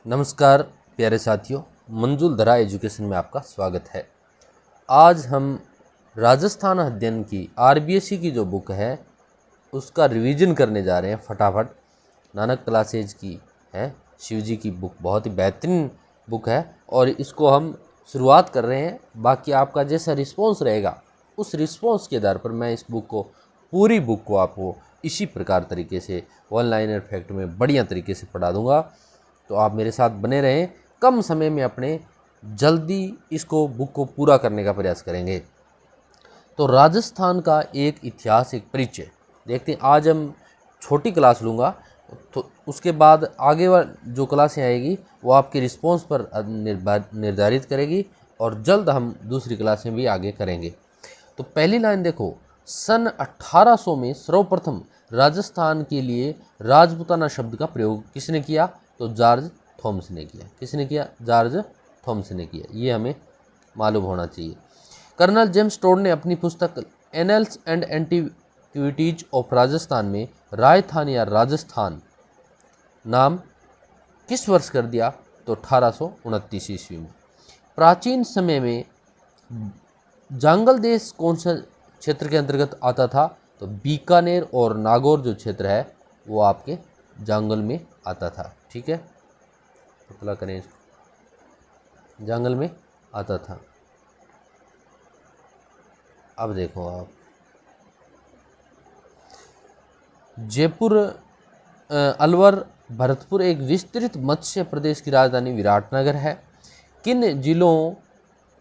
नमस्कार प्यारे साथियों, मंजुल धरा एजुकेशन में आपका स्वागत है। आज हम राजस्थान अध्ययन की आरबीएसई की जो बुक है उसका रिवीजन करने जा रहे हैं फटाफट। नानक क्लासेज की है, शिवजी की बुक बहुत ही बेहतरीन बुक है और इसको हम शुरुआत कर रहे हैं। बाकी आपका जैसा रिस्पॉन्स रहेगा उस रिस्पॉन्स के आधार पर मैं इस बुक को पूरी बुक को आपको इसी प्रकार तरीके से वन लाइनर फैक्ट में बढ़िया तरीके से पढ़ा दूंगा। तो आप मेरे साथ बने रहें, कम समय में अपने जल्दी इसको बुक को पूरा करने का प्रयास करेंगे। तो राजस्थान का एक इतिहास, एक परिचय देखते हैं। आज हम छोटी क्लास लूँगा, तो उसके बाद आगे जो क्लासें आएगी वो आपके रिस्पॉन्स पर निर्धारित करेगी और जल्द हम दूसरी क्लासें भी आगे करेंगे। तो पहली लाइन देखो, सन 1800 में सर्वप्रथम राजस्थान के लिए राजपूताना शब्द का प्रयोग किसने किया? तो जॉर्ज थॉमस ने किया। किसने किया? जॉर्ज थॉमस ने किया। ये हमें मालूम होना चाहिए। कर्नल जेम्स टोड ने अपनी पुस्तक annuls and antiquities of Rajasthan में राजस्थान या राजस्थान नाम किस वर्ष कर दिया? तो 1829 ईस्वी में। प्राचीन समय में जांगल देश कौन सा क्षेत्र के अंतर्गत आता था? तो बीकानेर और नागौर जो क्षेत्र है वो आपके जांगल में आता था। ठीक है, पतला करें इसको, जांगल में आता था। अब देखो आप, जयपुर, अलवर, भरतपुर एक विस्तृत मत्स्य प्रदेश की राजधानी विराटनगर है। किन जिलों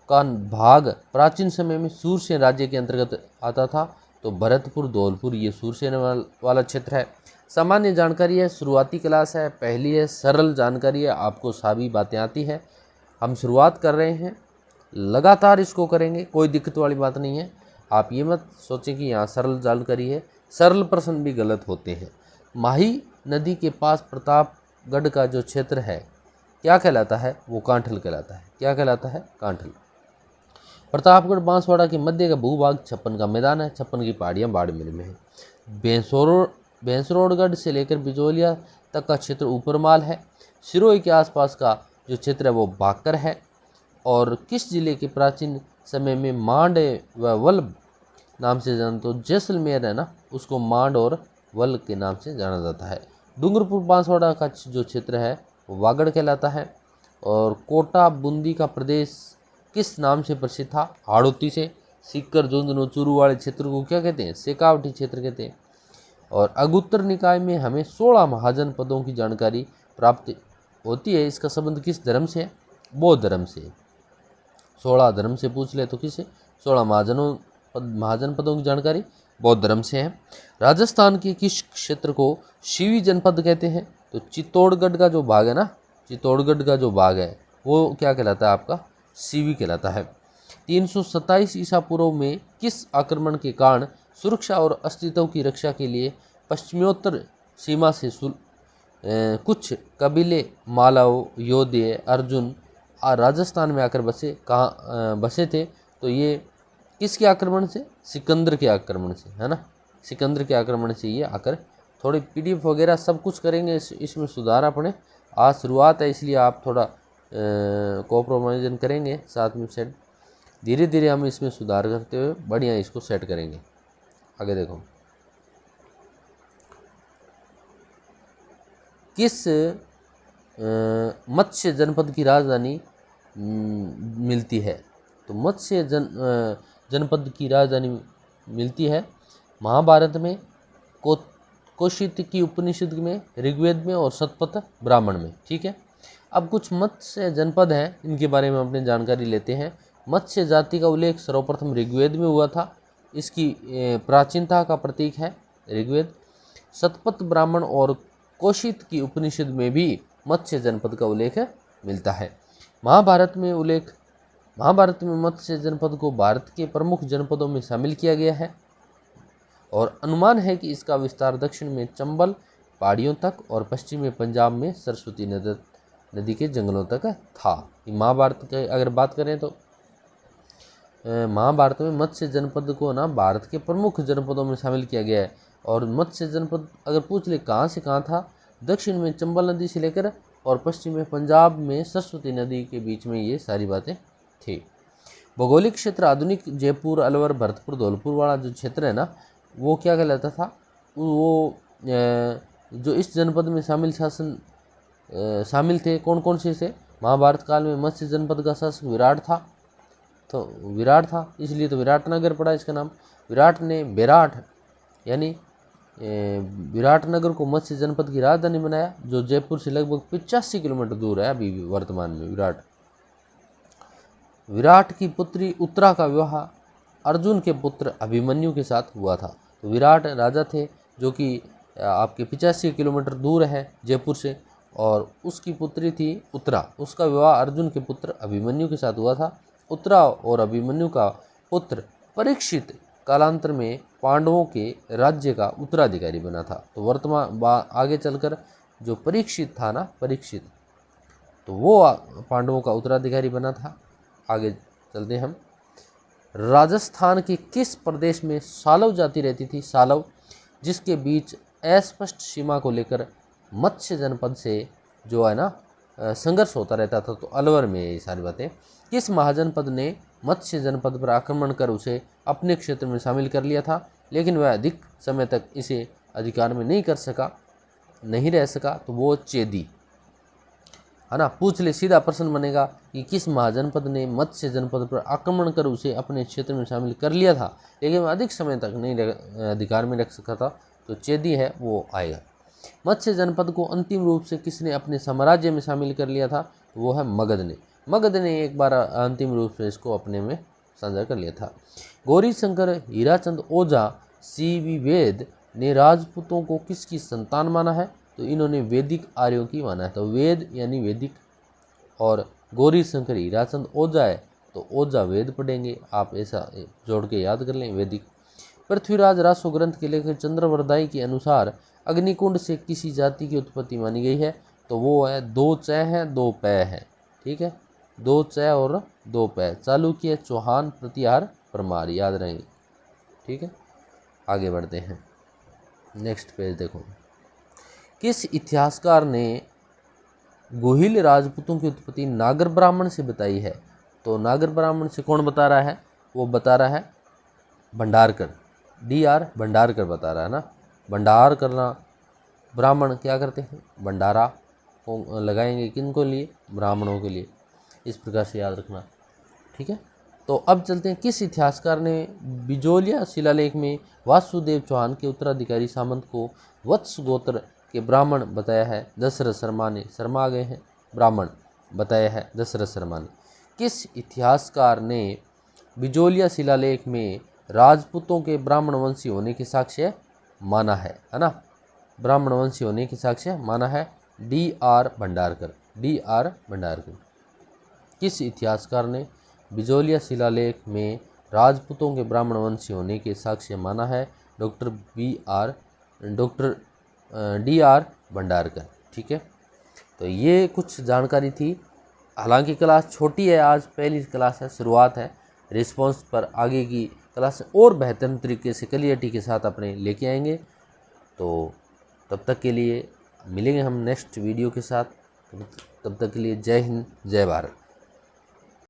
का भाग प्राचीन समय में सूरसेन राज्य के अंतर्गत आता था? तो भरतपुर, धौलपुर, ये सूरसेन वाला क्षेत्र है। सामान्य जानकारी है, शुरुआती क्लास है, पहली है, सरल जानकारी है, आपको सभी बातें आती है। हम शुरुआत कर रहे हैं, लगातार इसको करेंगे, कोई दिक्कत वाली बात नहीं है। आप ये मत सोचें कि यहाँ सरल जानकारी है, सरल प्रश्न भी गलत होते हैं। माही नदी के पास प्रतापगढ़ का जो क्षेत्र है क्या कहलाता है? वो कांठल कहलाता है। क्या कहलाता है? कांठल। प्रतापगढ़ बांसवाड़ा के मध्य का भूभाग 56 का मैदान है। 56 की पहाड़ियाँ बाड़मेर में है। भैंसरोडगढ़ से लेकर बिजोलिया तक का क्षेत्र ऊपरमाल है। सिरोही के आसपास का जो क्षेत्र है वो बाकर है। और किस जिले के प्राचीन समय में मांड व वल्लभ नाम से जाना? तो जैसलमेर है ना, उसको मांड और वल्लभ के नाम से जाना जाता है। डूंगरपुर बांसवाड़ा का जो क्षेत्र है वो वागड़ कहलाता है। और कोटा बूंदी का प्रदेश किस नाम से प्रसिद्ध था? हाड़ौती से। सीकर, झुंझुनू, चूरू वाले क्षेत्र को क्या कहते हैं? शेखावटी क्षेत्र कहते हैं। और अगुत्तर निकाय में हमें 16 महाजन पदों की जानकारी प्राप्त होती है। इसका संबंध किस धर्म से है? बौद्ध धर्म से। 16 धर्म से पूछ ले तो किसे? 16 महाजन पदों की जानकारी बौद्ध धर्म से है। राजस्थान के किस क्षेत्र को शिवी जनपद कहते हैं? तो चित्तौड़गढ़ का जो भाग है ना, चित्तौड़गढ़ का जो भाग है वो क्या कहलाता है? आपका शिवी कहलाता है। 327 ईसा पूर्व में किस आक्रमण के कारण सुरक्षा और अस्तित्व की रक्षा के लिए पश्चिमोत्तर सीमा से कुछ कबीले मालव, योधे, अर्जुन राजस्थान में आकर बसे थे? तो ये किसके आक्रमण से? सिकंदर के आक्रमण से, है ना। सिकंदर के आक्रमण से ये आकर, थोड़ी पीडीएफ वगैरह सब कुछ करेंगे, इसमें सुधार अपने। आज शुरुआत है इसलिए आप थोड़ा कॉम्प्रोमाइजन करेंगे साथ में सेट। धीरे धीरे हम इसमें सुधार करते हुए बढ़िया इसको सेट करेंगे। आगे देखो, किस मत्स्य जनपद की राजधानी मिलती है? तो मत्स्य जनपद की राजधानी मिलती है महाभारत में, कौशिक की उपनिषद में, ऋग्वेद में और शतपथ ब्राह्मण में। ठीक है, अब कुछ मत्स्य जनपद हैं, इनके बारे में अपनी जानकारी लेते हैं। मत्स्य जाति का उल्लेख सर्वप्रथम ऋग्वेद में हुआ था। इसकी प्राचीनता का प्रतीक है ऋग्वेद। शतपथ ब्राह्मण और कौशिक की उपनिषद में भी मत्स्य जनपद का उल्लेख मिलता है। महाभारत में मत्स्य जनपद को भारत के प्रमुख जनपदों में शामिल किया गया है और अनुमान है कि इसका विस्तार दक्षिण में चंबल पहाड़ियों तक और पश्चिम में पंजाब में सरस्वती नदी के जंगलों तक था। महाभारत की अगर बात करें तो महाभारत में मत्स्य जनपद को ना भारत के प्रमुख जनपदों में शामिल किया गया है। और मत्स्य जनपद अगर पूछ ले कहाँ से कहाँ था, दक्षिण में चंबल नदी से लेकर और पश्चिम में पंजाब में सरस्वती नदी के बीच में ये सारी बातें थी। भौगोलिक क्षेत्र आधुनिक जयपुर, अलवर, भरतपुर, धौलपुर वाला जो क्षेत्र है ना, वो क्या कहलाता था, वो जो इस जनपद में शामिल थे, कौन कौन से महाभारत काल में मत्स्य जनपद का शासक विराट था, इसलिए तो विराटनगर पड़ा इसका नाम। विराट ने बेराट यानी विराटनगर को मत्स्य जनपद की राजधानी बनाया, जो जयपुर से लगभग 85 किलोमीटर दूर है अभी वर्तमान में। विराट की पुत्री उत्तरा का विवाह अर्जुन के पुत्र अभिमन्यु के साथ हुआ था। तो विराट राजा थे जो कि आपके 85 किलोमीटर दूर है जयपुर से, और उसकी पुत्री थी उत्तरा, उसका विवाह अर्जुन के पुत्र अभिमन्यु के साथ हुआ था। उत्तरा और अभिमन्यु का पुत्र परीक्षित कालांतर में पांडवों के राज्य का उत्तराधिकारी बना था। तो आगे चलकर जो परीक्षित था ना, परीक्षित, तो वो पांडवों का उत्तराधिकारी बना था। आगे चलते हम। राजस्थान के किस प्रदेश में सालव जाति रहती थी? सालव, जिसके बीच अस्पष्ट सीमा को लेकर मत्स्य जनपद से जो है ना संघर्ष होता रहता था। तो अलवर में ये सारी बातें। किस महाजनपद ने मत्स्य जनपद पर आक्रमण कर उसे अपने क्षेत्र में शामिल कर लिया था, लेकिन वह अधिक समय तक इसे अधिकार में नहीं रह सका? तो वो चेदी है ना। पूछ ले, सीधा प्रश्न बनेगा कि किस महाजनपद ने मत्स्य जनपद पर आक्रमण कर उसे अपने क्षेत्र में शामिल कर लिया था, लेकिन वह अधिक समय तक अधिकार में रख सका था? तो चेदी है वो आएगा। मत्स्य जनपद को अंतिम रूप से किसने अपने साम्राज्य में शामिल कर लिया था? तो वो है मगध ने। मगध ने एक बार अंतिम रूप से इसको अपने में साझा कर लिया था। गौरी शंकर हीराचंद ओझा सी.वी. वेद ने राजपूतों को किसकी संतान माना है? तो इन्होंने वैदिक आर्यों की माना है। तो वेद यानी वैदिक, और गौरी शंकर हीराचंद ओझा है तो ओझा वेद पढ़ेंगे, आप ऐसा जोड़ के याद कर लें, वैदिक। पृथ्वीराज रासो ग्रंथ के लेखक चंद्रवरदाई के अनुसार अग्निकुंड से किसी जाति की उत्पत्ति मानी गई है? तो वो है 2 च हैं 2 पै हैं, ठीक है, 2 च और 2 पै। चालुक्य, चौहान, प्रतिहार, परमार, याद रहेंगे, ठीक है। आगे बढ़ते हैं, नेक्स्ट पेज देखो। किस इतिहासकार ने गोहिल राजपूतों की उत्पत्ति नागर ब्राह्मण से बताई है? तो नागर ब्राह्मण से कौन बता रहा है? वो बता रहा है भंडारकर, D.R. भंडारकर बता रहा है ना। भंडार करना, ब्राह्मण क्या करते हैं? भंडारा को लगाएंगे, किन को लिए? ब्राह्मणों के लिए। इस प्रकार से याद रखना, ठीक है। तो अब चलते हैं, किस इतिहासकार ने बिजोलिया शिलालेख में वासुदेव चौहान के उत्तराधिकारी सामंत को वत्स गोत्र के ब्राह्मण बताया है? दशरथ शर्मा ने, शर्मा आ गए हैं, ब्राह्मण बताया है दशरथ शर्मा ने। किस इतिहासकार ने बिजोलिया शिलालेख में राजपूतों के ब्राह्मण वंशी होने के साक्ष्य माना है ना? ब्राह्मण वंशी होने के साक्ष्य माना है D.R. भंडारकर, D.R. भंडारकर। किस इतिहासकार ने बिजोलिया शिलालेख में राजपूतों के ब्राह्मण वंशी होने के साक्ष्य माना है? Doctor D.R. भंडारकर, ठीक है। तो ये कुछ जानकारी थी। हालांकि क्लास छोटी है, आज पहली क्लास है, शुरुआत है। रिस्पॉन्स पर आगे की क्लास और बेहतर तरीके से क्लियरिटी के साथ अपने लेके आएंगे। तो तब तक के लिए मिलेंगे हम नेक्स्ट वीडियो के साथ। तब तक के लिए जय हिंद, जय भारत।